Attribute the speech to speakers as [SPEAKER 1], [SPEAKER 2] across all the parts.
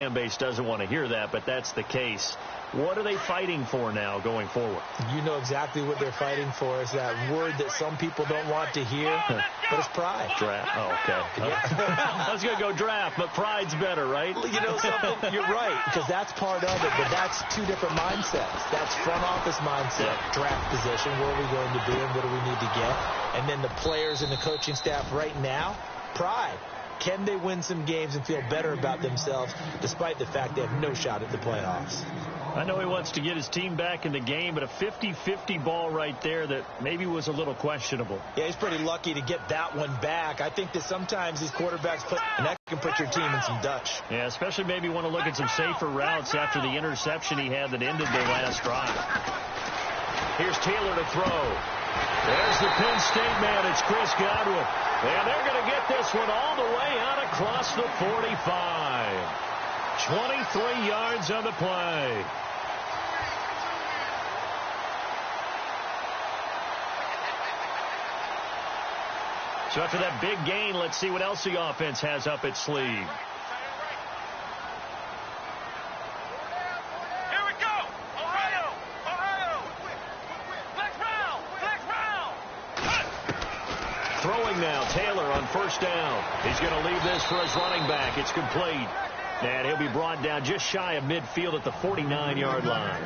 [SPEAKER 1] fan base doesn't want to hear that, but that's the case. What are they fighting for now going forward?
[SPEAKER 2] You know exactly what they're fighting for. Is that word that some people don't want to hear, but it's pride.
[SPEAKER 1] Draft. Oh, okay. Yeah. I was going to go draft, but pride's better, right?
[SPEAKER 2] You know something? You're right, because that's part of it, but that's two different mindsets. That's front office mindset, draft position, where are we going to be and what do we need to get? And then the players and the coaching staff right now, pride. Can they win some games and feel better about themselves despite the fact they have no shot at the playoffs?
[SPEAKER 1] I know he wants to get his team back in the game, but a 50-50 ball right there that maybe was a little questionable.
[SPEAKER 2] Yeah, he's pretty lucky to get that one back. I think that sometimes these quarterbacks and that can put your team in some Dutch.
[SPEAKER 1] Yeah, especially maybe want to look at some safer routes after the interception he had that ended their last drive. Here's Taylor to throw. There's the Penn State man. It's Chris Godwin. And they're going to get this one all the way out across the 45. 23 yards on the play. So after that big gain, let's see what else the offense has up its sleeve. Throwing now, Taylor on first down. He's going to leave this for his running back. It's complete. And he'll be brought down just shy of midfield at the 49-yard line.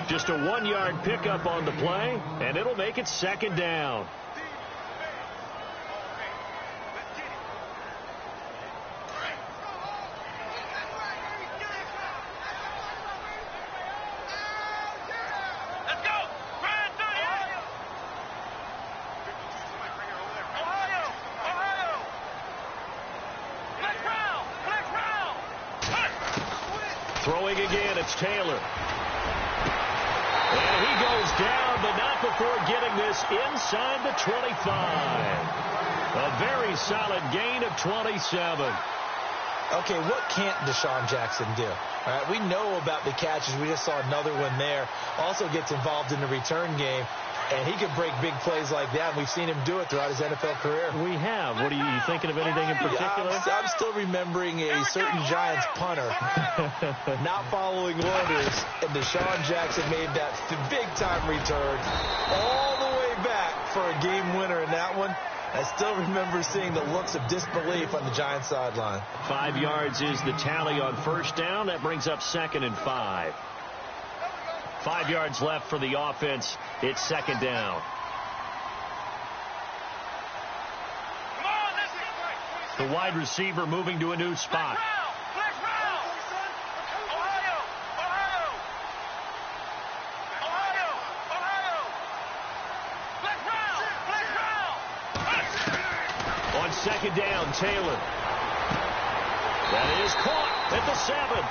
[SPEAKER 1] Just a 1-yard pickup on the play, and it'll make it second down. Throwing again, it's Taylor. And he goes down, but not before getting this inside the 25. A very solid gain of 27.
[SPEAKER 2] Okay, what can't Deshaun Jackson do? All right, we know about the catches. We just saw another one there. Also gets involved in the return game. And he can break big plays like that. And we've seen him do it throughout his NFL career.
[SPEAKER 1] We have. What are you thinking of anything in particular?
[SPEAKER 2] I'm still remembering a certain Giants punter not following orders. And Deshaun Jackson made that big-time return all the way back for a game winner in that one. I still remember seeing the looks of disbelief on the Giants sideline.
[SPEAKER 1] 5 yards is the tally on first down. That brings up 2nd and 5. 5 yards left for the offense. It's second down. The wide receiver moving to a new spot. On second down, Taylor. That is caught at the 7.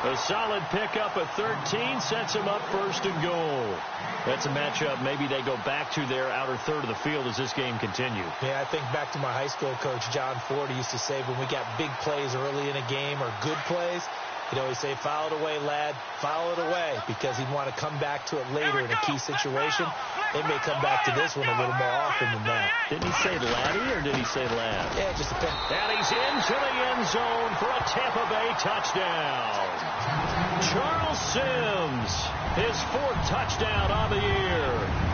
[SPEAKER 1] A solid pickup of 13 sets him up first and goal. That's a matchup maybe they go back to their outer third of the field as this game continues.
[SPEAKER 2] Yeah, I think back to my high school coach, John Ford. He used to say when we got big plays early in a game or good plays, he'd always say, file it away, lad, file it away, because he'd want to come back to it later in a key situation. They may come back to this one a little more often than that.
[SPEAKER 1] Didn't he say laddie or did he say lad?
[SPEAKER 2] Yeah, it just depends.
[SPEAKER 1] And he's into the end zone for a Tampa Bay touchdown. Charles Sims, his 4th touchdown on the year.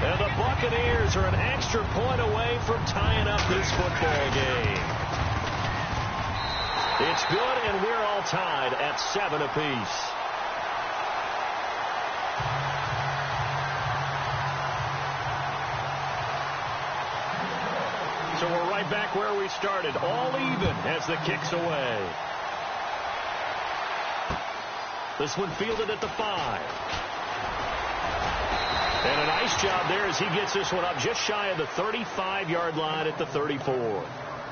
[SPEAKER 1] And the Buccaneers are an extra point away from tying up this football game. It's good, and we're all tied at 7 apiece. So we're right back where we started, all even as the kick's away. This one fielded at the 5. And a nice job there as he gets this one up just shy of the 35-yard line at the 34.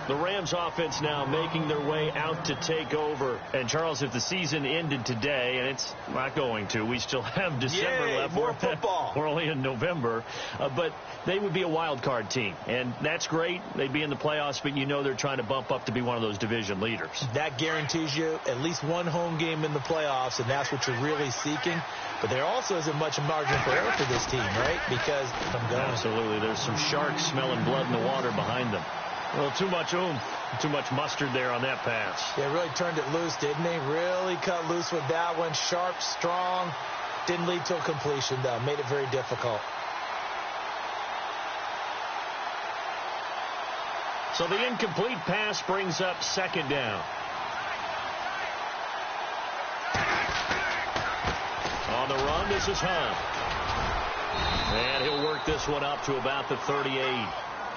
[SPEAKER 1] The Rams offense now making their way out to take over. And, Charles, if the season ended today, and it's not going to, we still have December left.
[SPEAKER 2] More football.
[SPEAKER 1] We're only in November. But they would be a wild card team. And that's great. They'd be in the playoffs, but you know they're trying to bump up to be one of those division leaders.
[SPEAKER 2] That guarantees you at least one home game in the playoffs, and that's what you're really seeking. But there also isn't much margin for error for this team, right? Because
[SPEAKER 1] absolutely, there's some sharks smelling blood in the water behind them. Well, too much oomph, too much mustard there on that pass.
[SPEAKER 2] Yeah, really turned it loose, didn't he? Really cut loose with that one. Sharp, strong. Didn't lead to a completion, though. Made it very difficult.
[SPEAKER 1] So the incomplete pass brings up second down. On the run, this is Hunt. And he'll work this one up to about the 38.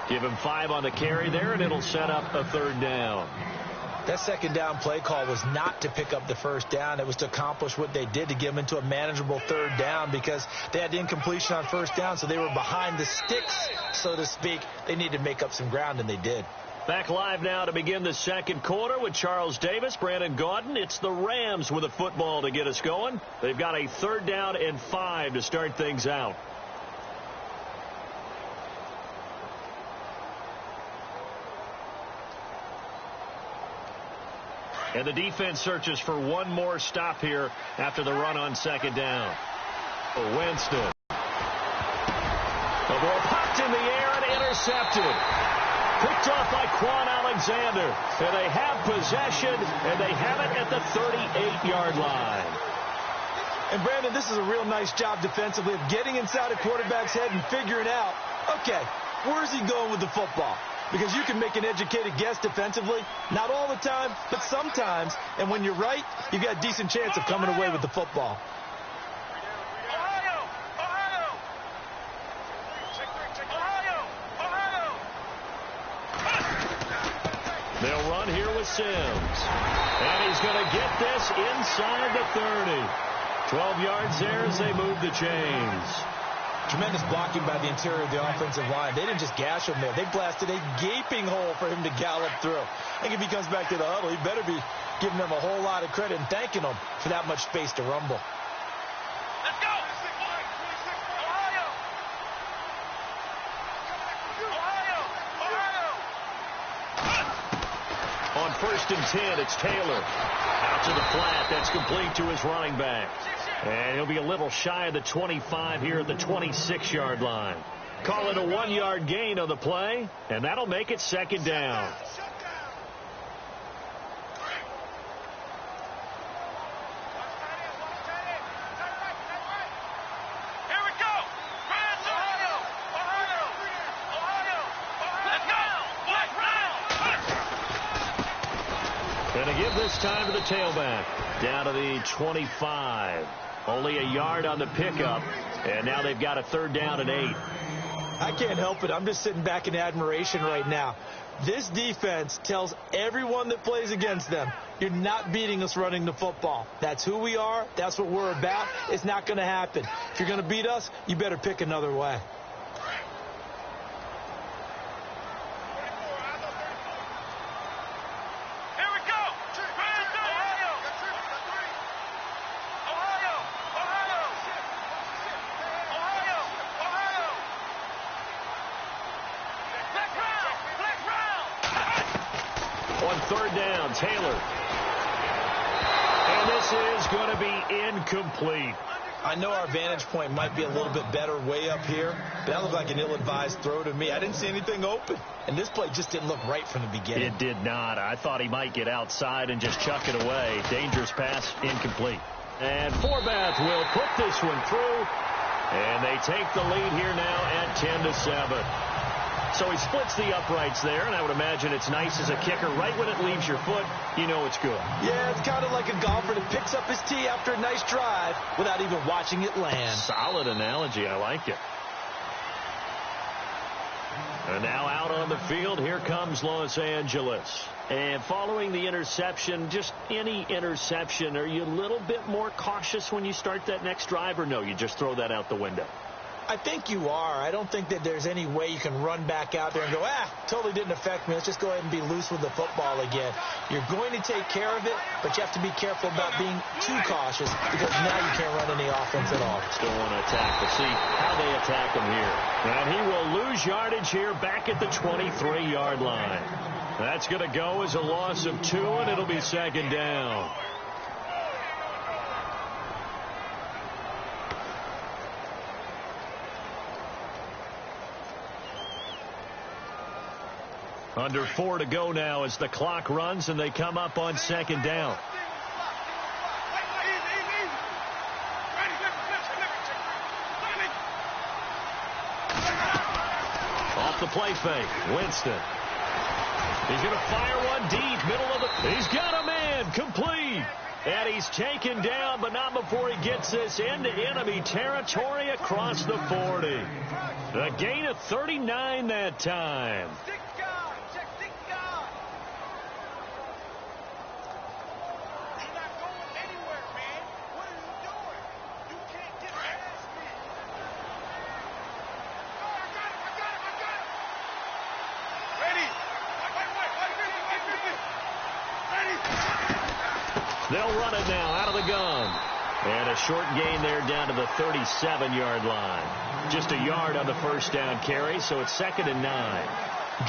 [SPEAKER 1] Give him 5 on the carry there, and it'll set up a third down.
[SPEAKER 2] That second down play call was not to pick up the first down. It was to accomplish what they did, to get them into a manageable third down, because they had the incompletion on first down, so they were behind the sticks, so to speak. They needed to make up some ground, and they did.
[SPEAKER 1] Back live now to begin the second quarter with Charles Davis, Brandon Gaudin. It's the Rams with a football to get us going. They've got a third down and 5 to start things out. And the defense searches for one more stop here after the run on second down. Winston. The ball popped in the air and intercepted. Picked off by Quan Alexander. And they have possession, and they have it at the 38-yard line.
[SPEAKER 2] And, Brandon, this is a real nice job defensively of getting inside a quarterback's head and figuring out, okay, where's he going with the football? Because you can make an educated guess defensively. Not all the time, but sometimes. And when you're right, you've got a decent chance of coming away with the football.
[SPEAKER 1] They'll run here with Sims. And he's going to get this inside the 30. 12 yards there as they move the chains.
[SPEAKER 2] Tremendous blocking by the interior of the offensive line. They didn't just gash him there. They blasted a gaping hole for him to gallop through. I think if he comes back to the huddle, he better be giving them a whole lot of credit and thanking them for that much space to rumble.
[SPEAKER 3] Let's go! Ohio!
[SPEAKER 1] On 1st and 10, it's Taylor. Out to the flat. That's complete to his running back. And he'll be a little shy of the 25 here at the 26-yard line. Call it a 1-yard gain on the play, and that'll make it second down.
[SPEAKER 3] Here we go! Ohio! Let's go!
[SPEAKER 1] Going to give this time to the tailback. Down to the 25. Only a yard on the pickup, and now they've got a third down and 8.
[SPEAKER 2] I can't help it. I'm just sitting back in admiration right now. This defense tells everyone that plays against them, you're not beating us running the football. That's who we are. That's what we're about. It's not going to happen. If you're going to beat us, you better pick another way.
[SPEAKER 1] On third down, Taylor. And this is going to be incomplete.
[SPEAKER 2] I know our vantage point might be a little bit better way up here, but that looked like an ill-advised throw to me. I didn't see anything open, and this play just didn't look right from the beginning.
[SPEAKER 1] It did not. I thought he might get outside and just chuck it away. Dangerous pass, incomplete. And Forbath will put this one through, and they take the lead here now at 10-7. So he splits the uprights there, and I would imagine it's nice as a kicker. Right when it leaves your foot, you know it's good.
[SPEAKER 2] Yeah, it's kind of like a golfer that picks up his tee after a nice drive without even watching it land.
[SPEAKER 1] Solid analogy. I like it. And now out on the field, here comes Los Angeles. And following the interception, just any interception, are you a little bit more cautious when you start that next drive, or no, you just throw that out the window?
[SPEAKER 2] I think you are. I don't think that there's any way you can run back out there and go, totally didn't affect me. Let's just go ahead and be loose with the football again. You're going to take care of it, but you have to be careful about being too cautious because now you can't run any offense at all.
[SPEAKER 1] Still want to attack. We'll see how they attack him here. And he will lose yardage here back at the 23-yard line. That's going to go as a loss of 2, and it'll be second down. Under 4 to go now as the clock runs and they come up on second down. Off the play fake, Winston. He's going to fire one deep, middle of the... He's got a man, complete. And he's taken down, but not before he gets this into enemy territory across the 40. A gain of 39 that time. They'll run it now out of the gun. And a short gain there down to the 37-yard line. Just a yard on the first down carry, so it's 2nd and 9.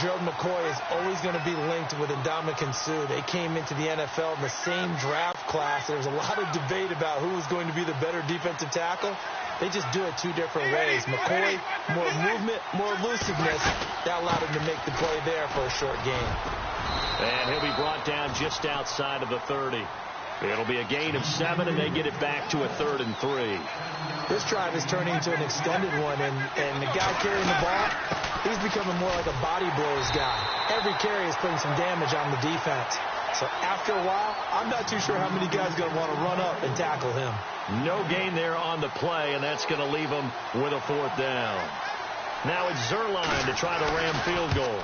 [SPEAKER 2] Gerald McCoy is always going to be linked with Ndamukong Suh. They came into the NFL in the same draft class. There was a lot of debate about who was going to be the better defensive tackle. They just do it 2 different ways. McCoy, more movement, more elusiveness. That allowed him to make the play there for a short gain.
[SPEAKER 1] And he'll be brought down just outside of the 30. It'll be a gain of 7, and they get it back to a 3rd and 3.
[SPEAKER 2] This drive is turning into an extended one, and the guy carrying the ball, he's becoming more like a body blows guy. Every carry is putting some damage on the defense. So after a while, I'm not too sure how many guys are going to want to run up and tackle him.
[SPEAKER 1] No gain there on the play, and that's going to leave him with a 4th down. Now it's Zerline to try the Ram field goal.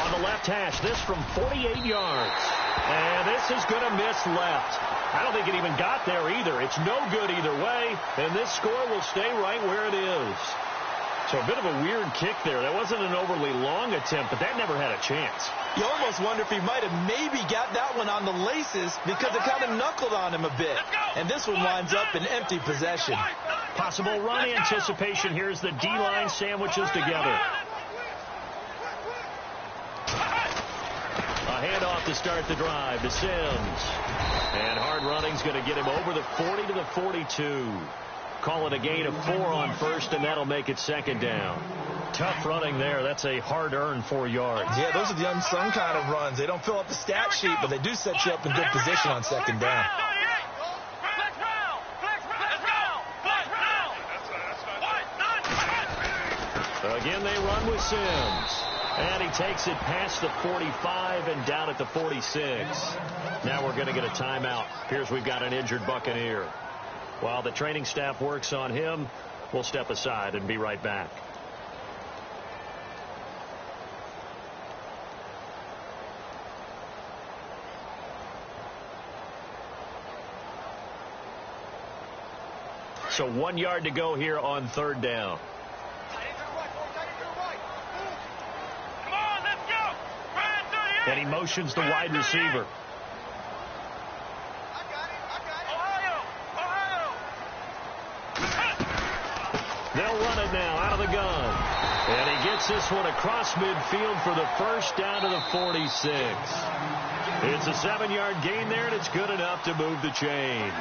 [SPEAKER 1] On the left hash, this from 48 yards. And this is going to miss left. I don't think it even got there either. It's no good either way, and this score will stay right where it is. So a bit of a weird kick there. That wasn't an overly long attempt, but that never had a chance.
[SPEAKER 2] You almost wonder if he might have maybe got that one on the laces because it kind of knuckled on him a bit. And this one winds up in empty possession.
[SPEAKER 1] Possible run anticipation. Here's the D-line sandwiches together. A handoff to start the drive to Sims. And hard running's going to get him over the 40 to the 42. Call it a gain of 4 on first, and that'll make it 2nd down. Tough running there. That's a hard-earned 4 yards.
[SPEAKER 2] Yeah, those are the unsung kind of runs. They don't fill up the stat sheet, but they do set you up in good position on 2nd down.
[SPEAKER 1] Again, they run with Sims. And he takes it past the 45 and down at the 46. Now we're going to get a timeout. Appears we've got an injured Buccaneer. While the training staff works on him, we'll step aside and be right back. So 1 yard to go here on 3rd down. And he motions the wide receiver. They'll run it now out of the gun. And he gets this one across midfield for the first down to the 46. It's a 7-yard gain there, and it's good enough to move the chains.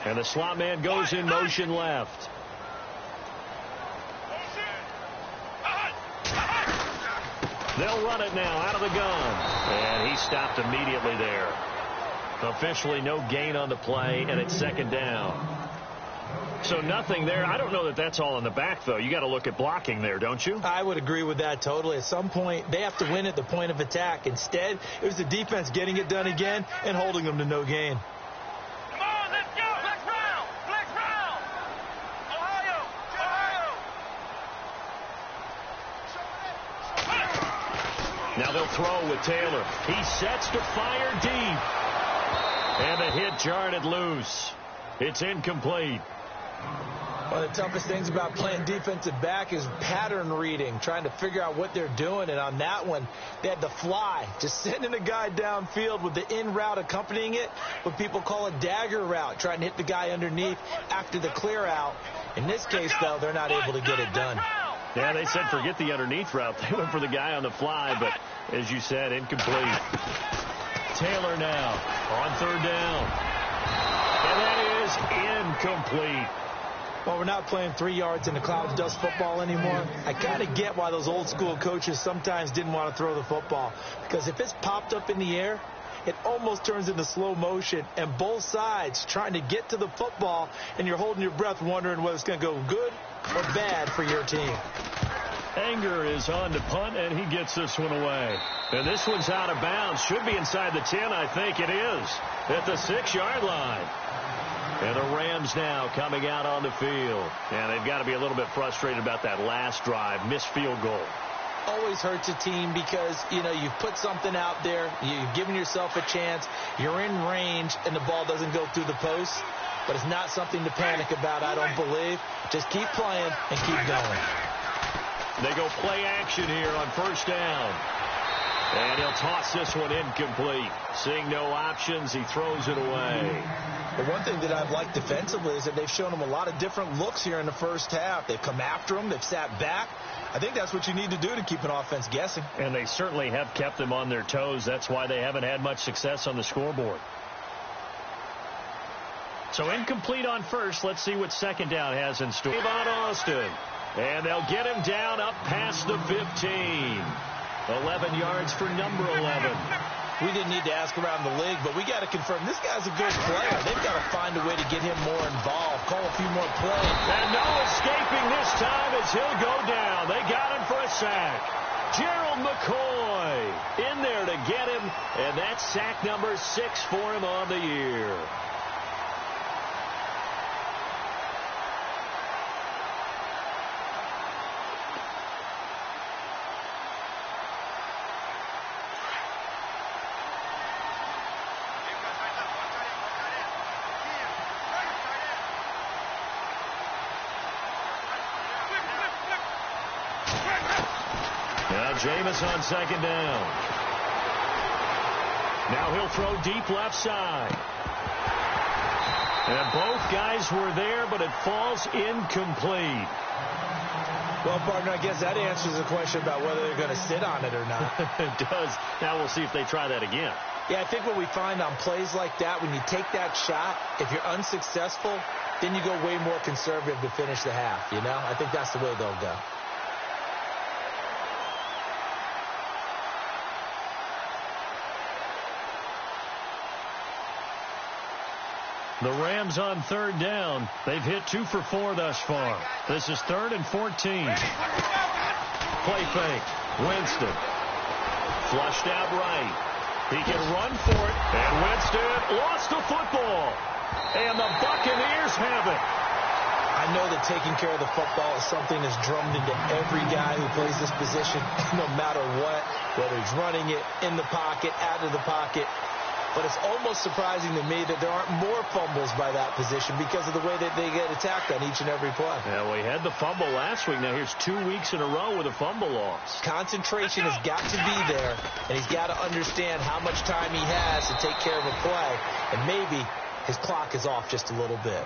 [SPEAKER 1] And the slot man goes in motion left. They'll run it now out of the gun. And he stopped immediately there. Officially no gain on the play, and it's 2nd down. So nothing there. I don't know that that's all in the back, though. You got to look at blocking there, don't you?
[SPEAKER 2] I would agree with that totally. At some point, they have to win at the point of attack. Instead, it was the defense getting it done again and holding them to no gain.
[SPEAKER 1] Now they'll throw with Taylor. He sets to fire deep. And the hit jarred it loose. It's incomplete.
[SPEAKER 2] One of the toughest things about playing defensive back is pattern reading, trying to figure out what they're doing. And on that one, they had the fly, just sending a guy downfield with the in route accompanying it, what people call a dagger route, trying to hit the guy underneath after the clear out. In this case, though, they're not able to get it done.
[SPEAKER 1] Yeah, they said forget the underneath route. They went for the guy on the fly, but as you said, incomplete. Taylor now on 3rd down. And that is incomplete.
[SPEAKER 2] Well, we're not playing 3 yards in the cloud dust football anymore. I kind of get why those old school coaches sometimes didn't want to throw the football. Because if it's popped up in the air, it almost turns into slow motion, and both sides trying to get to the football, and you're holding your breath wondering whether it's going to go good or bad for your team.
[SPEAKER 1] Anger is on to punt, and he gets this one away. And this one's out of bounds. Should be inside the 10. I think it is. At the 6-yard line. And the Rams now coming out on the field. And they've got to be a little bit frustrated about that last drive. Missed field goal.
[SPEAKER 2] Always hurts a team because, you know, you've put something out there. You've given yourself a chance. You're in range, and the ball doesn't go through the post. But it's not something to panic about, I don't believe. Just keep playing and keep going.
[SPEAKER 1] They go play action here on first down. And he'll toss this one incomplete. Seeing no options, he throws it away.
[SPEAKER 2] The one thing that I've liked defensively is that they've shown him a lot of different looks here in the first half. They've come after him. They've sat back. I think that's what you need to do to keep an offense guessing.
[SPEAKER 1] And they certainly have kept them on their toes. That's why they haven't had much success on the scoreboard. So incomplete on first. Let's see what second down has in store. Von Austin. And they'll get him down up past the 15. 11 yards for number 11.
[SPEAKER 2] We didn't need to ask around the league, but we got to confirm this guy's a good player. They've got to find a way to get him more involved, call a few more plays.
[SPEAKER 1] And no escaping this time as he'll go down. They got him for a sack. Gerald McCoy in there to get him, and that's sack number 6 for him on the year. Jameis on second down. Now he'll throw deep left side. And both guys were there, but it falls incomplete.
[SPEAKER 2] Well, partner, I guess that answers the question about whether they're going to sit on it or not.
[SPEAKER 1] It does. Now we'll see if they try that again.
[SPEAKER 2] Yeah, I think what we find on plays like that, when you take that shot, if you're unsuccessful, then you go way more conservative to finish the half, you know? I think that's the way they'll go.
[SPEAKER 1] The Rams on third down. They've hit 2 for 4 thus far. This is 3rd and 14. Play fake. Winston. Flushed out right. He can run for it. And Winston lost the football. And the Buccaneers have it.
[SPEAKER 2] I know that taking care of the football is something that's drummed into every guy who plays this position, no matter what, whether he's running it, in the pocket, out of the pocket. But it's almost surprising to me that there aren't more fumbles by that position because of the way that they get attacked on each and every play.
[SPEAKER 1] Yeah, we had the fumble last week. Now here's 2 weeks in a row with a fumble loss.
[SPEAKER 2] Concentration has got to be there, and he's got to understand how much time he has to take care of a play. And maybe his clock is off just a little bit.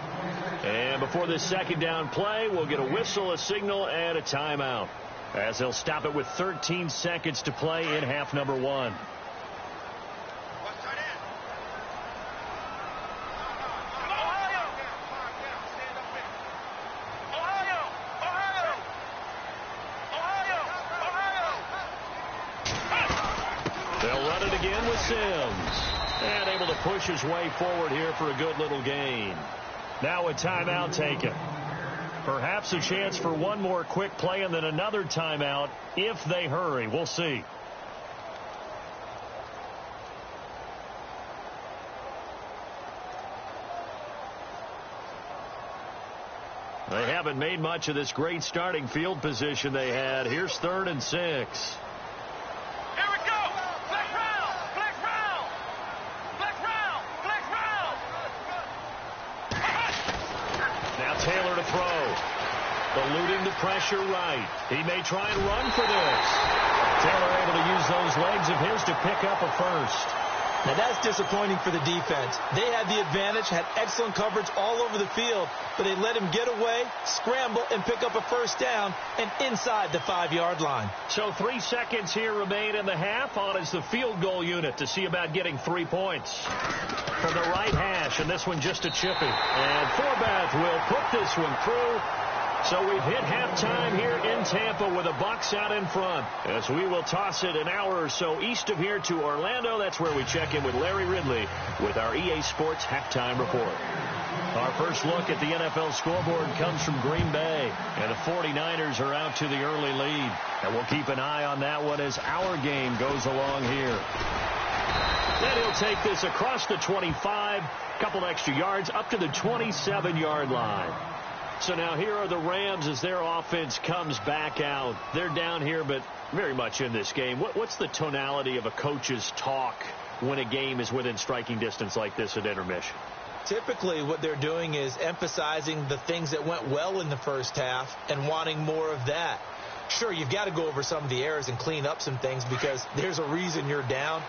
[SPEAKER 1] And before this second down play, we'll get a whistle, a signal, and a timeout, as they'll stop it with 13 seconds to play in half number 1. They'll run it again with Sims. And able to push his way forward here for a good little gain. Now a timeout taken. Perhaps a chance for one more quick play and then another timeout if they hurry. We'll see. They haven't made much of this great starting field position they had. Here's 3rd and 6. Taylor to throw. Eluding the pressure right. He may try and run for this. Taylor able to use those legs of his to pick up a first.
[SPEAKER 2] Now, that's disappointing for the defense. They had the advantage, had excellent coverage all over the field, but they let him get away, scramble, and pick up a first down and inside the 5-yard line.
[SPEAKER 1] So 3 seconds here remain in the half. On is the field goal unit to see about getting 3 points. From the right hash, and this one just a chippy. And Forbath will put this one through. So we've hit halftime here in Tampa with the Bucs out in front. As we will toss it an hour or so east of here to Orlando. That's where we check in with Larry Ridley with our EA Sports Halftime Report. Our first look at the NFL scoreboard comes from Green Bay. And the 49ers are out to the early lead. And we'll keep an eye on that one as our game goes along here. Then he'll take this across the 25, couple extra yards up to the 27-yard line. So now here are the Rams as their offense comes back out. They're down here, but very much in this game. What's the tonality of a coach's talk when a game is within striking distance like this at intermission?
[SPEAKER 2] Typically, what they're doing is emphasizing the things that went well in the first half and wanting more of that. Sure, you've got to go over some of the errors and clean up some things because there's a reason you're down.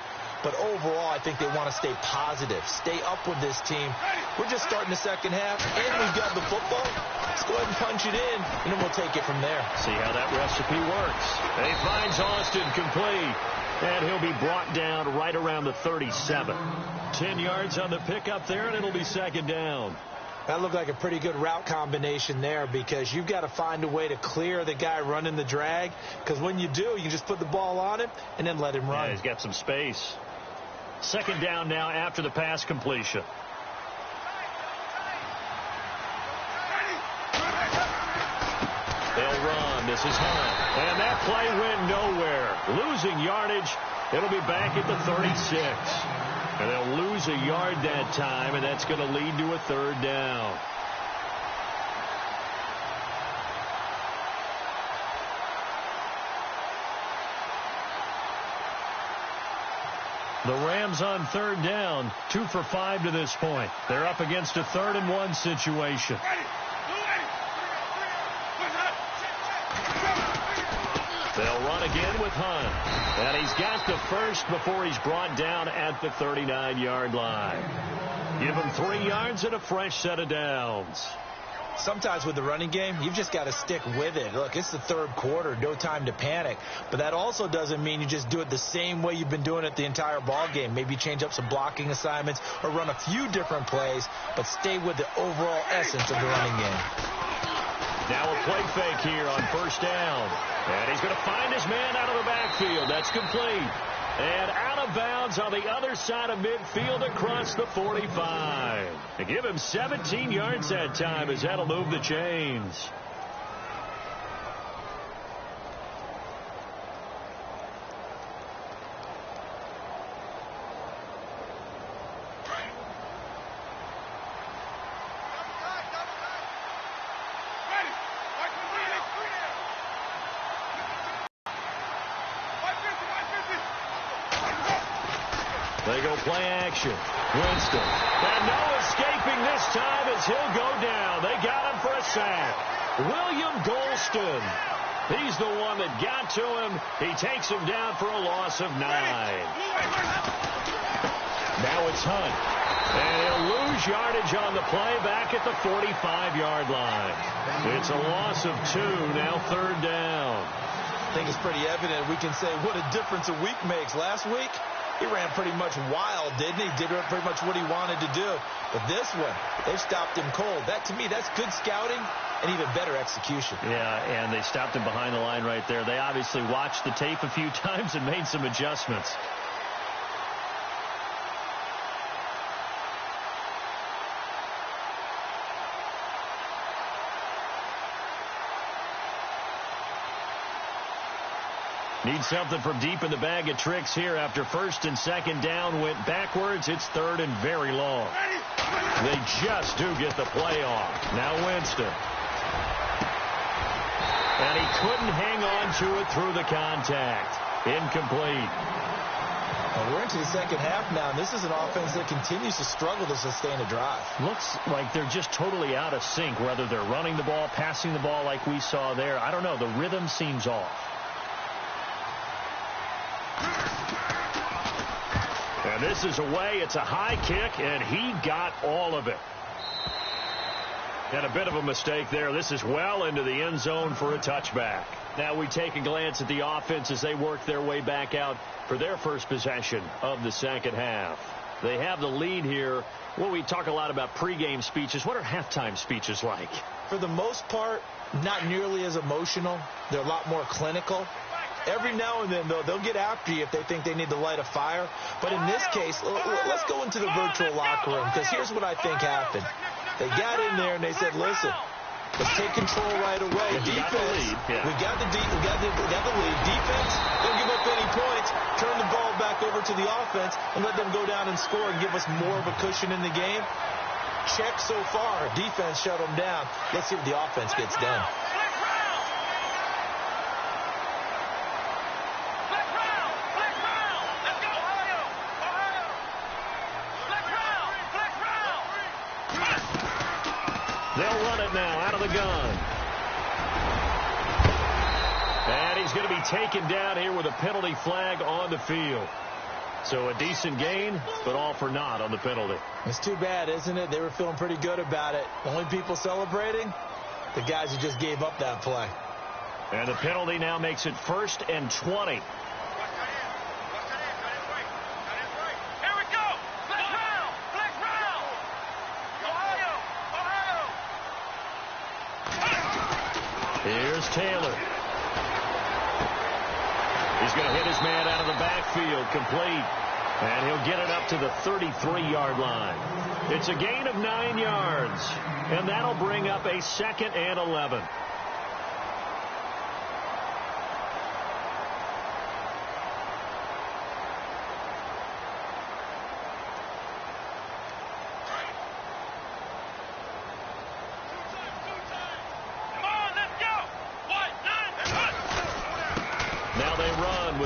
[SPEAKER 2] But overall, I think they want to stay positive, stay up with this team. We're just starting the second half, and we've got the football. Let's go ahead and punch it in, and then we'll take it from there.
[SPEAKER 1] See how that recipe works. And he finds Austin complete, and he'll be brought down right around the 37. 10 yards on the pickup there, and it'll be second down.
[SPEAKER 2] That looked like a pretty good route combination there because you've got to find a way to clear the guy running the drag because when you do, you just put the ball on him and then let him run.
[SPEAKER 1] Yeah, he's got some space. Second down now after the pass completion. They'll run. This is Hunt. And that play went nowhere. Losing yardage. It'll be back at the 36. And they'll lose a yard that time, and that's going to lead to a third down. The Rams on third down, 2 for 5 to this point. They're up against a 3rd and 1 situation. They'll run again with Hunt. And he's got the first before he's brought down at the 39-yard line. Give him 3 yards and a fresh set of downs.
[SPEAKER 2] Sometimes with the running game, you've just got to stick with it. Look, it's the third quarter, no time to panic. But that also doesn't mean you just do it the same way you've been doing it the entire ball game. Maybe change up some blocking assignments or run a few different plays, but stay with the overall essence of the running game.
[SPEAKER 1] Now a play fake here on first down. And he's going to find his man out of the backfield. That's complete. And out of bounds on the other side of midfield across the 45. They give him 17 yards that time as that'll move the chains. They go play action. Winston. And no escaping this time as he'll go down. They got him for a sack. William Golston. He's the one that got to him. He takes him down for a loss of 9. Now it's Hunt. And he'll lose yardage on the play back at the 45-yard line. It's a loss of 2, now third down.
[SPEAKER 2] I think it's pretty evident. We can say what a difference a week makes. Last week, he ran pretty much wild, didn't he? Did pretty much what he wanted to do. But this one, they've stopped him cold. That, to me, that's good scouting and even better execution.
[SPEAKER 1] Yeah, and they stopped him behind the line right there. They obviously watched the tape a few times and made some adjustments. Need something from deep in the bag of tricks here after first and second down went backwards. It's third and very long. They just do get the play off. Now Winston. And he couldn't hang on to it through the contact. Incomplete.
[SPEAKER 2] Well, we're into the second half now, and this is an offense that continues to struggle to sustain a drive.
[SPEAKER 1] Looks like they're just totally out of sync, whether they're running the ball, passing the ball like we saw there. I don't know. The rhythm seems off. And this is away. It's a high kick, and he got all of it. And a bit of a mistake there. This is well into the end zone for a touchback. Now we take a glance at the offense as they work their way back out for their first possession of the second half. They have the lead here. Well, we talk a lot about pregame speeches. What are halftime speeches like?
[SPEAKER 2] For the most part, not nearly as emotional. They're a lot more clinical. Every now and then, though, they'll get after you if they think they need to light a fire. But in this case, let's go into the virtual locker room, because here's what I think happened. They got in there and they said, listen, let's take control right away. Defense, we got the lead. Defense, don't give up any points. Turn the ball back over to the offense and let them go down and score and give us more of a cushion in the game. Check so far. Defense shut them down. Let's see what the offense gets done.
[SPEAKER 1] They'll run it now out of the gun. And he's going to be taken down here with a penalty flag on the field. So a decent gain, but all for naught on the penalty.
[SPEAKER 2] It's too bad, isn't it? They were feeling pretty good about it. Only people celebrating, the guys who just gave up that play.
[SPEAKER 1] And the penalty now makes it 1st and 20. Here's Taylor. He's going to hit his man out of the backfield, complete. And he'll get it up to the 33-yard line. It's a gain of 9 yards. And that'll bring up a 2nd and 11.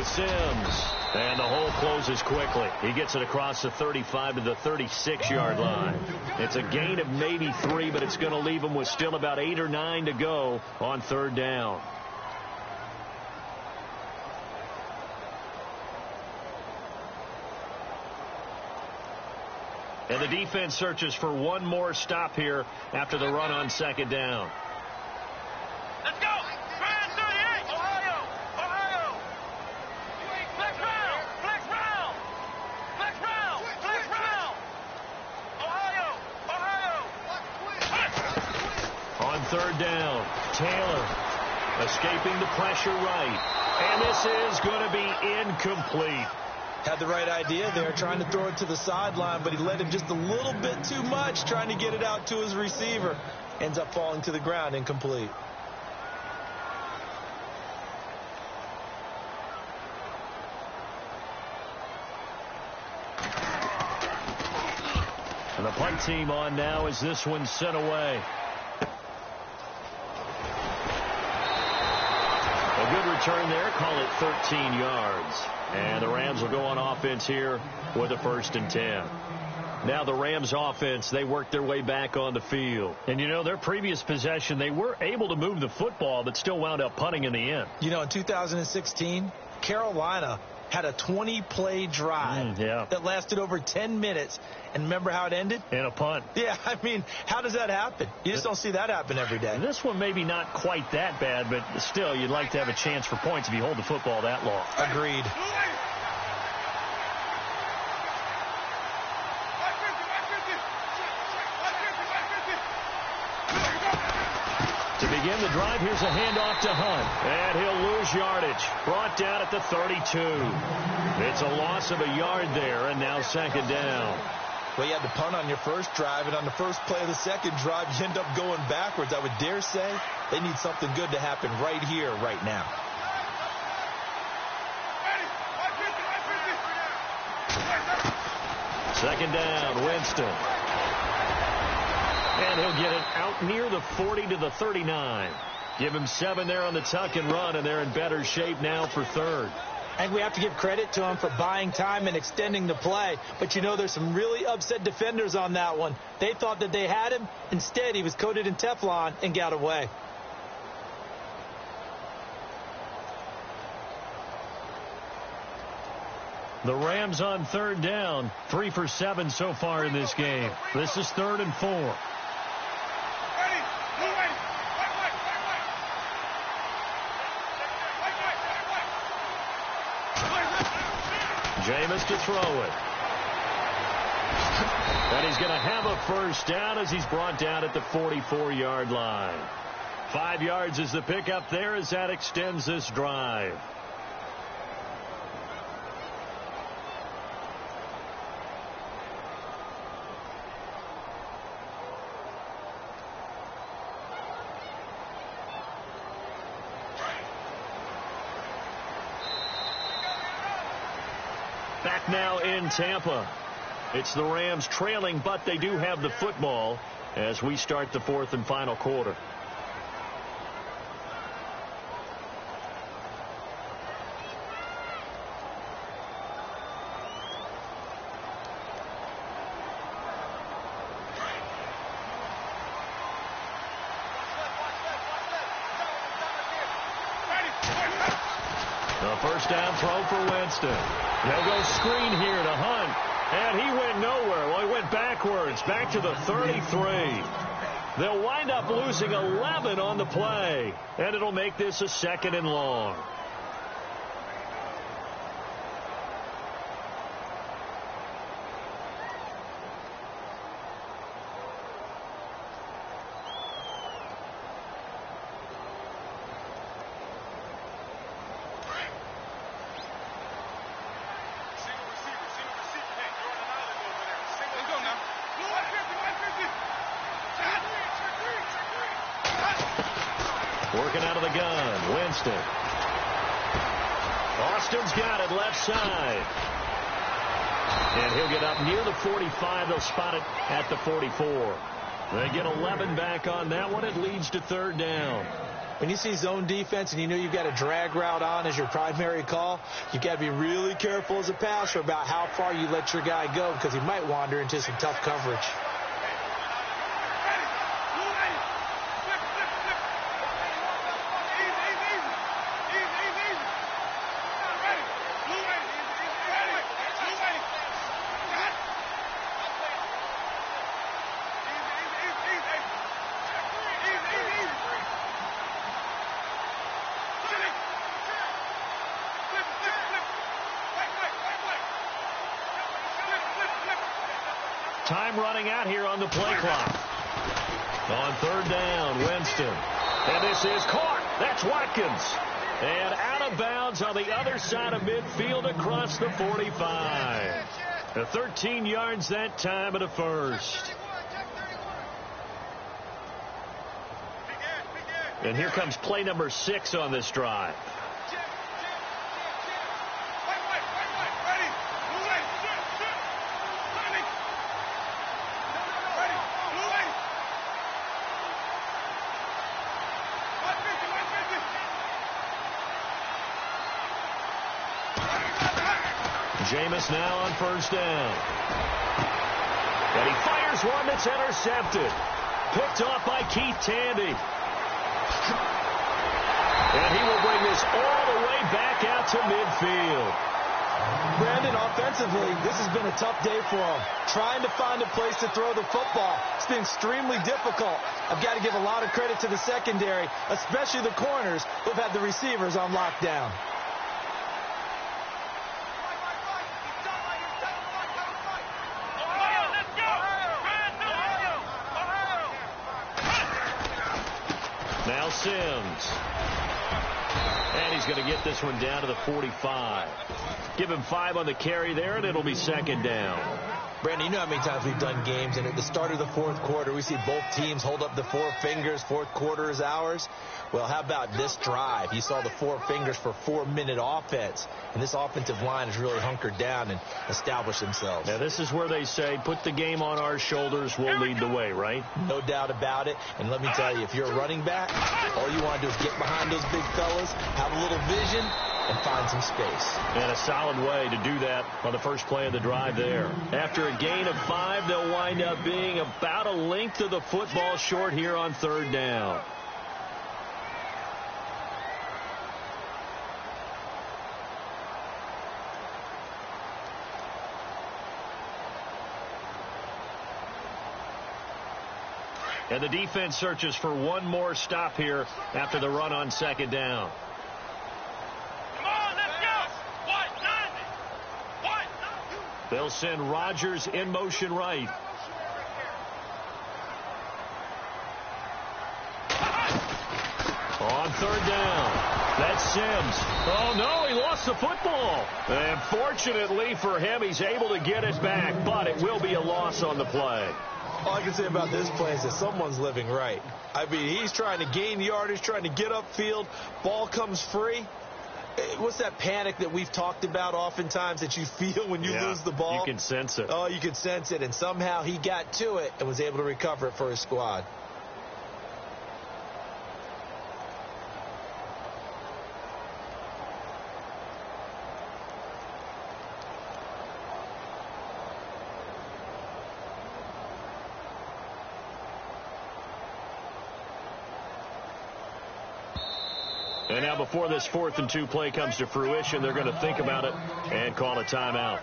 [SPEAKER 1] Sims, and the hole closes quickly. He gets it across the 35 to the 36-yard line. It's a gain of maybe 3, but it's going to leave him with still about 8 or 9 to go on 3rd down. And the defense searches for one more stop here after the run on 2nd down.
[SPEAKER 3] Let's go!
[SPEAKER 1] On 3rd down, Taylor escaping the pressure right. And this is going to be incomplete.
[SPEAKER 2] Had the right idea there, trying to throw it to the sideline, but he let him just a little bit too much, trying to get it out to his receiver. Ends up falling to the ground, incomplete.
[SPEAKER 1] And the punt team on now as this one's sent away. A good return there. Call it 13 yards. And the Rams will go on offense here with a 1st and 10. Now the Rams offense, they work their way back on the field. And, you know, their previous possession, they were able to move the football, but still wound up punting in the end.
[SPEAKER 2] You know, in 2016, Carolina had a 20-play drive that lasted over 10 minutes. And remember how it ended?
[SPEAKER 1] In a punt.
[SPEAKER 2] Yeah, I mean, how does that happen? You just don't see that happen every day.
[SPEAKER 1] This one maybe not quite that bad, but still, you'd like to have a chance for points if you hold the football that long.
[SPEAKER 2] Agreed.
[SPEAKER 1] To begin the drive, here's a handoff to Hunt. And he'll lose yardage. Brought down at the 32. It's a loss of a yard there, and now 2nd down.
[SPEAKER 2] Well, you had the punt on your first drive, and on the first play of the second drive, you end up going backwards. I would dare say they need something good to happen right here, right now.
[SPEAKER 1] Second down, Winston. And he'll get it out near the 40 to the 39. Give him 7 there on the tuck and run, and they're in better shape now for 3rd.
[SPEAKER 2] I think we have to give credit to him for buying time and extending the play. But, you know, there's some really upset defenders on that one. They thought that they had him. Instead, he was coated in Teflon and got away.
[SPEAKER 1] The Rams on third down, 3 for 7 so far in this game. This is 3rd and 4. Jameis to throw it. And he's going to have a first down as he's brought down at the 44-yard line. 5 yards is the pickup there as that extends this drive. Back now in Tampa. It's the Rams trailing, but they do have the football as we start the 4th and final quarter. The first down throw for Winston. They'll go screen here to Hunt. And he went nowhere. Well, he went backwards, back to the 33. They'll wind up losing 11 on the play. And it'll make this a 2nd and long. Working out of the gun, Winston. Austin's got it left side. And he'll get up near the 45. They'll spot it at the 44. They get 11 back on that one. It leads to 3rd down.
[SPEAKER 2] When you see zone defense and you know you've got a drag route on as your primary call, you've got to be really careful as a passer about how far you let your guy go because he might wander into some tough coverage.
[SPEAKER 1] Time running out here on the play clock. On 3rd down, Winston. And this is caught. That's Watkins. And out of bounds on the other side of midfield across the 45. 13 yards that time at a first. And here comes play number 6 on this drive. Jameis now on 1st down. And he fires one that's intercepted. Picked off by Keith Tandy. And he will bring this all the way back out to midfield.
[SPEAKER 2] Brandon, offensively, this has been a tough day for him. Trying to find a place to throw the football. It's been extremely difficult. I've got to give a lot of credit to the secondary, especially the corners who've had the receivers on lockdown.
[SPEAKER 1] Now Sims. And he's going to get this one down to the 45. Give him 5 on the carry there, and it'll be 2nd down.
[SPEAKER 2] Brandon, you know how many times we've done games, and at the start of the 4th quarter, we see both teams hold up the 4 fingers. 4th quarter is ours. Well, how about this drive? You saw the 4 fingers for 4-minute offense, and this offensive line has really hunkered down and established themselves.
[SPEAKER 1] Now, this is where they say, put the game on our shoulders, we'll lead the way, right?
[SPEAKER 2] No doubt about it. And let me tell you, if you're a running back, all you want to do is get behind those big fellas, have a little vision, and find some space.
[SPEAKER 1] And a solid way to do that on the first play of the drive there. After a gain of 5, they'll wind up being about a length of the football short here on 3rd down. And the defense searches for one more stop here after the run on second down.
[SPEAKER 3] Come on, let's go. What?
[SPEAKER 1] They'll send Rodgers in motion right. On third down, that's Sims. Oh, no, he lost the football. And fortunately for him, he's able to get it back, but it will be a loss on the play.
[SPEAKER 2] All I can say about this play is that someone's living right. I mean, he's trying to gain yardage, trying to get upfield. Ball comes free. What's that panic that we've talked about oftentimes that you feel when you lose the ball?
[SPEAKER 1] You can sense it.
[SPEAKER 2] Oh, you can sense it. And somehow he got to it and was able to recover it for his squad.
[SPEAKER 1] And now before this 4th and 2 play comes to fruition, they're going to think about it and call a timeout.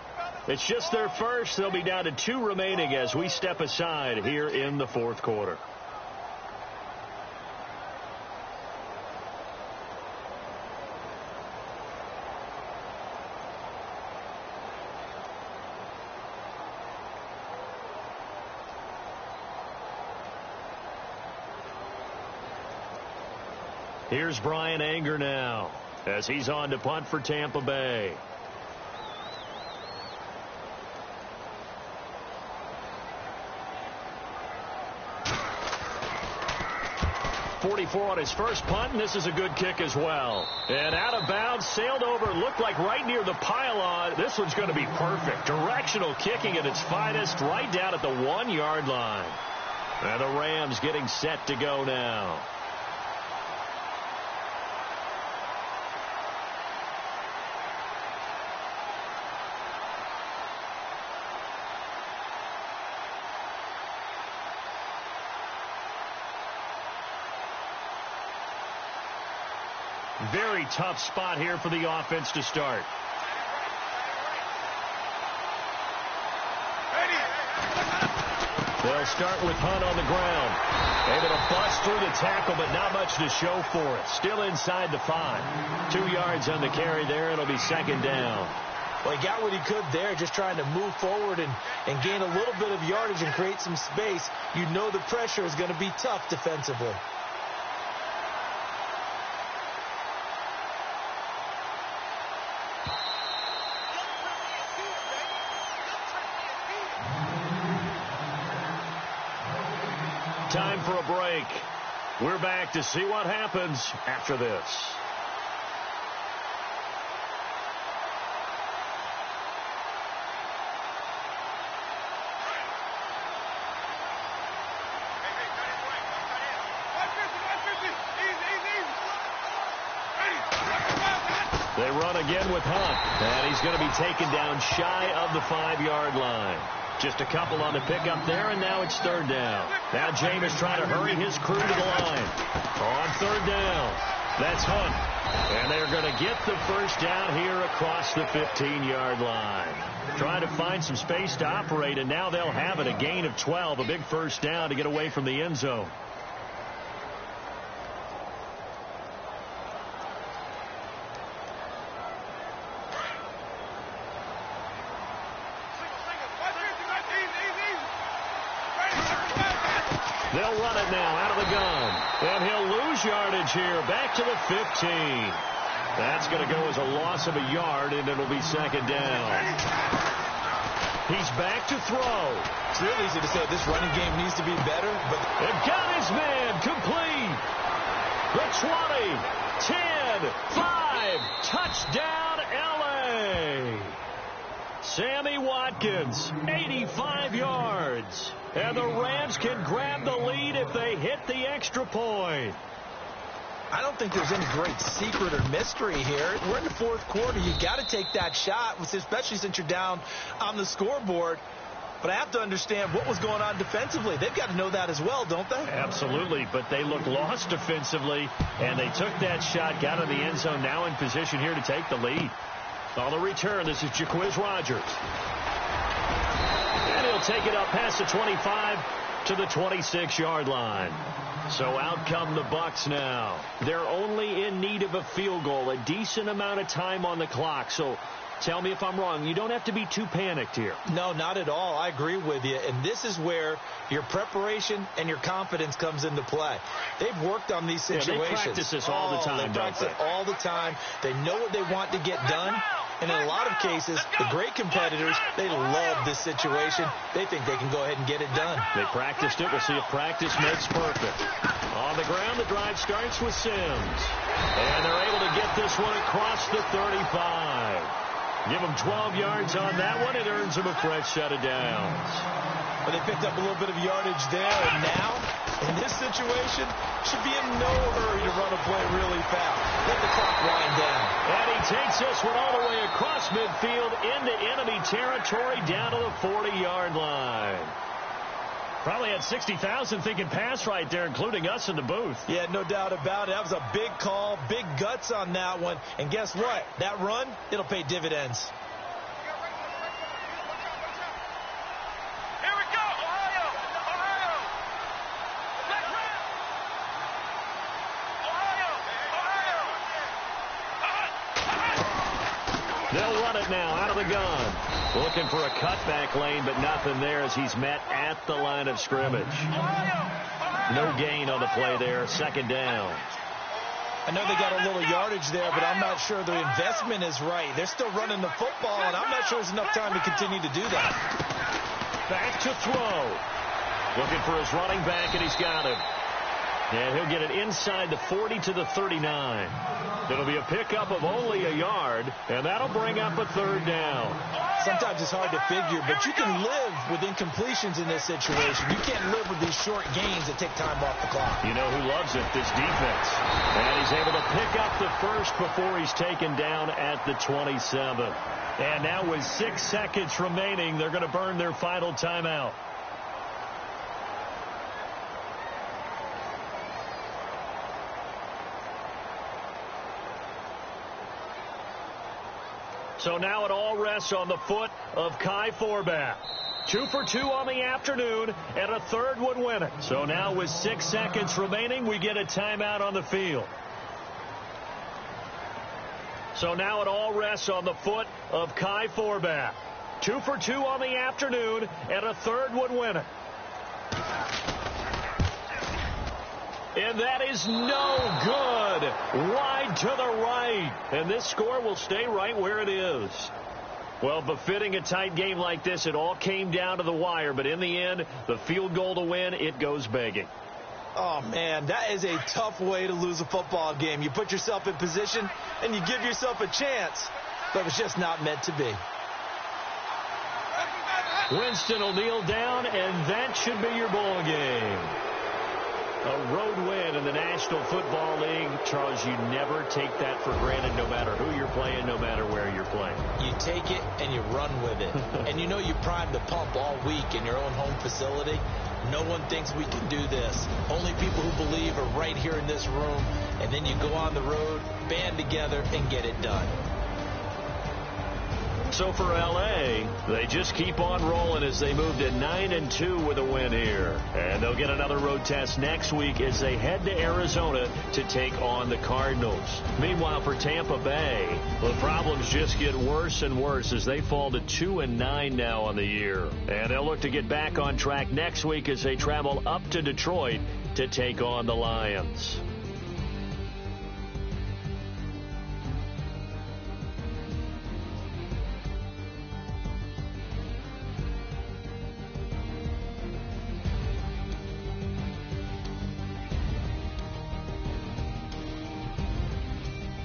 [SPEAKER 1] It's just their first. They'll be down to 2 remaining as we step aside here in the 4th quarter. Here's Brian Anger now as he's on to punt for Tampa Bay. .44 on his first punt, and this is a good kick as well. And out of bounds, sailed over, looked like right near the pylon. This one's going to be perfect. Directional kicking at its finest, right down at the 1-yard line. And the Rams getting set to go now. Very tough spot here for the offense to start. They'll start with Hunt on the ground. Able to bust through the tackle, but not much to show for it. Still inside the 5. 2 yards on the carry there. It'll be second down.
[SPEAKER 2] Well, he got what he could there, just trying to move forward and gain a little bit of yardage and create some space. You know the pressure is going to be tough defensively.
[SPEAKER 1] Time for a break. We're back to see what happens after this. They run again with Hunt, and he's going to be taken down shy of the 5-yard line. Just a couple on the pickup there, and now it's third down. Now Jameis trying to hurry his crew to the line. On third down, that's Hunt. And they're going to get the first down here across the 15-yard line. Trying to find some space to operate, and now they'll have it. A gain of 12, a big first down to get away from the end zone. They'll run it now out of the gun. And he'll lose yardage here. Back to the 15. That's going to go as a loss of a yard, and it'll be second down. He's back to throw.
[SPEAKER 2] It's real easy to say this running game needs to be better, but
[SPEAKER 1] it got his man complete. The 20, 10, 5, touchdown L.A. Sammy Watkins, 85 yards. And the Rams can grab the lead if they hit the extra point.
[SPEAKER 2] I don't think there's any great secret or mystery here. We're in the 4th quarter. You got to take that shot, especially since you're down on the scoreboard. But I have to understand what was going on defensively. They've got to know that as well, don't they?
[SPEAKER 1] Absolutely, but they look lost defensively, and they took that shot, got in the end zone, now in position here to take the lead. On the return, this is Jaquiz Rodgers. And he'll take it up past the 25 to the 26-yard line. So out come the Bucs now. They're only in need of a field goal, a decent amount of time on the clock. So tell me if I'm wrong. You don't have to be too panicked here.
[SPEAKER 2] No, not at all. I agree with you. And this is where your preparation and your confidence comes into play. They've worked on these situations.
[SPEAKER 1] Yeah, they practice this all the time,
[SPEAKER 2] They practice it all the time. They know what they want to get done. And in a lot of cases, the great competitors, they love this situation. They think they can go ahead and get it done.
[SPEAKER 1] They practiced it. We'll see if practice makes perfect. On the ground, the drive starts with Sims. And they're able to get this one across the 35. Give them 12 yards on that one. It earns them a fresh set of downs.
[SPEAKER 2] But they picked up a little bit of yardage there. And now, in this situation, should be in no hurry to run a play really fast. Let the clock wind down.
[SPEAKER 1] And he takes this one all the way across midfield into enemy territory down to the 40-yard line. Probably had 60,000 thinking pass right there, including us in the booth.
[SPEAKER 2] Yeah, no doubt about it. That was a big call, big guts on that one. And guess what? That run, it'll pay dividends.
[SPEAKER 3] Here we go, Ohio! Ohio! Ohio!
[SPEAKER 1] They'll run it now out of the gun. Looking for a cutback lane, but nothing there as he's met at the line of scrimmage. No gain on the play there. Second down.
[SPEAKER 2] I know they got a little yardage there, but I'm not sure the investment is right. They're still running the football, and I'm not sure there's enough time to continue to do that.
[SPEAKER 1] Back to throw. Looking for his running back, and he's got him. And he'll get it inside the 40 to the 39. It'll be a pickup of only a yard, and that'll bring up a third down.
[SPEAKER 2] Sometimes it's hard to figure, but you can live with incompletions in this situation. You can't live with these short gains that take time off the clock.
[SPEAKER 1] You know who loves it? This defense. And he's able to pick up the first before he's taken down at the 27. And now with 6 seconds remaining, they're going to burn their final timeout. So now it all rests on the foot of Kai Forbath. 2 for 2 on the afternoon, and a third would win it. So now with 6 seconds remaining, we get a timeout on the field. So now it all rests on the foot of Kai Forbath. 2 for 2 on the afternoon, and a third would win it. And that is no good. Wide to the right. And this score will stay right where it is. Well, befitting a tight game like this, it all came down to the wire. But in the end, the field goal to win, it goes begging.
[SPEAKER 2] Oh, man, that is a tough way to lose a football game. You put yourself in position, and you give yourself a chance. But it's just not meant to be.
[SPEAKER 1] Winston will kneel down, and that should be your ball game. A road win in the National Football League. Charles, you never take that for granted no matter who you're playing, no matter where you're playing.
[SPEAKER 2] You take it and you run with it. And you know you primed the pump all week in your own home facility. No one thinks we can do this. Only people who believe are right here in this room. And then you go on the road, band together, and get it done.
[SPEAKER 1] So for L.A., they just keep on rolling as they move to 9-2 with a win here. And they'll get another road test next week as they head to Arizona to take on the Cardinals. Meanwhile, for Tampa Bay, the problems just get worse and worse as they fall to 2-9 now on the year. And they'll look to get back on track next week as they travel up to Detroit to take on the Lions.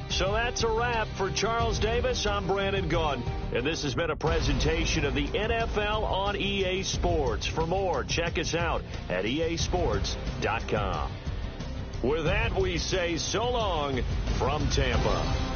[SPEAKER 1] So that's a wrap. For Charles Davis, I'm Brandon Gunn. And this has been a presentation of the NFL on EA Sports. For more, check us out at easports.com. With that, we say so long from Tampa.